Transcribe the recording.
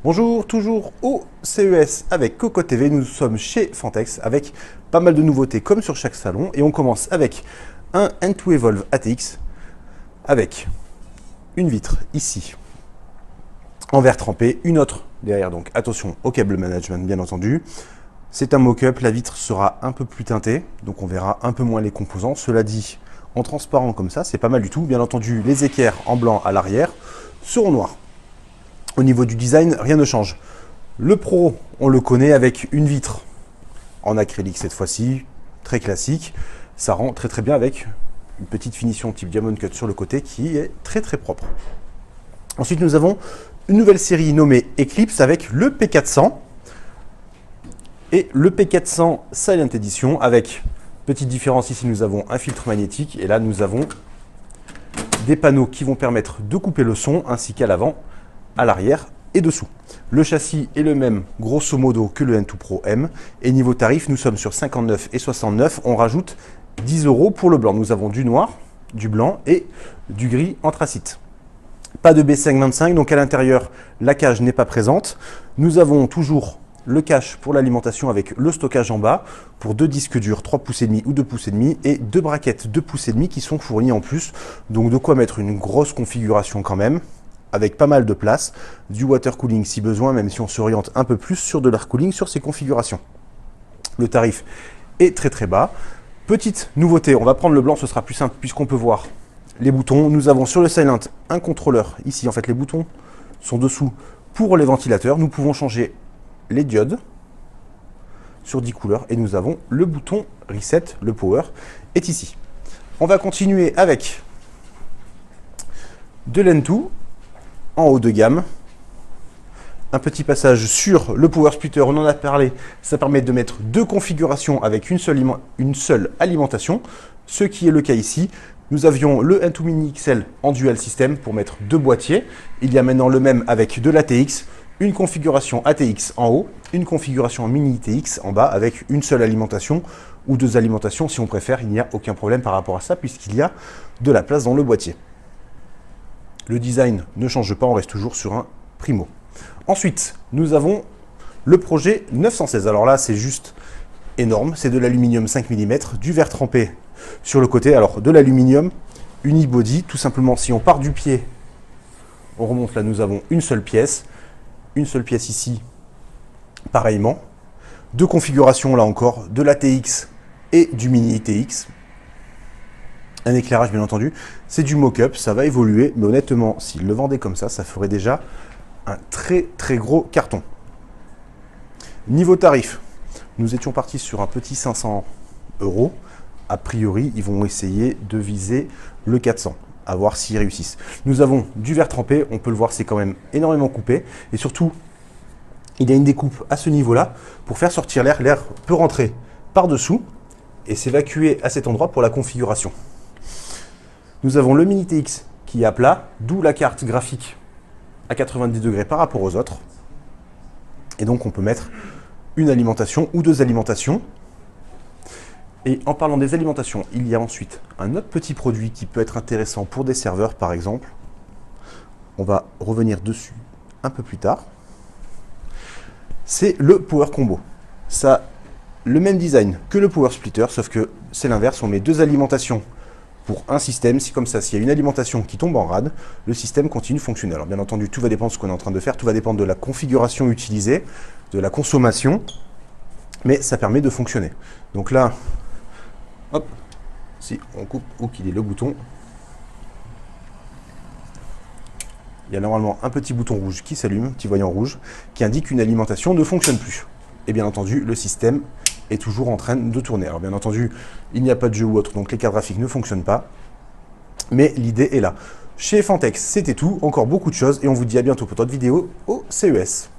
Bonjour, toujours au CES avec Coco TV, nous sommes chez Fantex avec pas mal de nouveautés comme sur chaque salon et on commence avec un N2Evolve ATX avec une vitre ici en verre trempé, une autre derrière, donc attention au câble management bien entendu. C'est un mock-up, la vitre sera un peu plus teintée, donc on verra un peu moins les composants. Cela dit, en transparent comme ça, c'est pas mal du tout. Bien entendu, les équerres en blanc à l'arrière seront noirs. Au niveau du design, rien ne change. Le Pro, on le connaît avec une vitre en acrylique cette fois-ci, très classique. Ça rend très bien avec une petite finition type Diamond Cut sur le côté qui est très propre. Ensuite, nous avons une nouvelle série nommée Eclipse avec le P400 et le P400 Silent Edition avec, petite différence ici, nous avons un filtre magnétique et là nous avons des panneaux qui vont permettre de couper le son ainsi qu'à l'avant, à l'arrière et dessous. Le châssis est le même grosso modo que le N2 Pro M et niveau tarif nous sommes sur 59 et 69, on rajoute 10 € pour le blanc. Nous avons du noir, du blanc et du gris anthracite. Pas de B525, donc à l'intérieur la cage n'est pas présente. Nous avons toujours le cache pour l'alimentation avec le stockage en bas pour deux disques durs 3 pouces et demi ou 2 pouces et demi et deux braquettes 2 pouces et demi qui sont fournies en plus, donc de quoi mettre une grosse configuration quand même, avec pas mal de place, du water cooling si besoin, même si on s'oriente un peu plus sur de l'air cooling sur ces configurations. Le tarif est très bas. Petite nouveauté, on va prendre le blanc, ce sera plus simple puisqu'on peut voir les boutons. Nous avons sur le Silent un contrôleur, ici en fait les boutons sont dessous pour les ventilateurs. Nous pouvons changer les diodes sur 10 couleurs et nous avons le bouton Reset, le Power est ici. On va continuer avec de l'N2 en haut de gamme. Un petit passage sur le Power Splitter, on en a parlé, ça permet de mettre deux configurations avec une seule alimentation, ce qui est le cas ici. Nous avions le N2 Mini XL en dual system pour mettre deux boîtiers. Il y a maintenant le même avec de l'ATX, une configuration ATX en haut, une configuration Mini TX en bas avec une seule alimentation ou deux alimentations si on préfère. Il n'y a aucun problème par rapport à ça puisqu'il y a de la place dans le boîtier. Le design ne change pas, on reste toujours sur un Primo. Ensuite, nous avons le projet 916. Alors là, c'est juste énorme. C'est de l'aluminium 5 mm, du verre trempé sur le côté. Alors, de l'aluminium unibody, tout simplement, si on part du pied, on remonte là, nous avons une seule pièce ici, pareillement. Deux configurations, là encore, de l'ATX et du Mini TX. Un éclairage bien entendu, c'est du mock-up, ça va évoluer, mais honnêtement, s'il le vendait comme ça ferait déjà un très gros carton. Niveau tarif, nous étions partis sur un petit 500 €. A priori, ils vont essayer de viser le 400, à voir s'ils réussissent. Nous avons du verre trempé, on peut le voir, c'est quand même énormément coupé, et surtout, il y a une découpe à ce niveau-là pour faire sortir l'air. L'air peut rentrer par-dessous et s'évacuer à cet endroit pour la configuration. Nous avons le Mini TX qui est à plat, d'où la carte graphique à 90 degrés par rapport aux autres. Et donc on peut mettre une alimentation ou deux alimentations. Et en parlant des alimentations, il y a ensuite un autre petit produit qui peut être intéressant pour des serveurs par exemple. On va revenir dessus un peu plus tard. C'est le Power Combo. Ça a le même design que le Power Splitter, sauf que c'est l'inverse, on met deux alimentations pour un système. Si comme ça, s'il y a une alimentation qui tombe en rade, le système continue de fonctionner. Alors bien entendu, tout va dépendre de ce qu'on est en train de faire, tout va dépendre de la configuration utilisée, de la consommation, mais ça permet de fonctionner. Donc là, hop, si on coupe où qu'il est le bouton, il y a normalement un petit bouton rouge qui s'allume, petit voyant rouge, qui indique qu'une alimentation ne fonctionne plus. Et bien entendu, le système est toujours en train de tourner. Alors bien entendu, il n'y a pas de jeu ou autre, donc les cartes graphiques ne fonctionnent pas. Mais l'idée est là. Chez Fantex, c'était tout. Encore beaucoup de choses. Et on vous dit à bientôt pour d'autres vidéos au CES.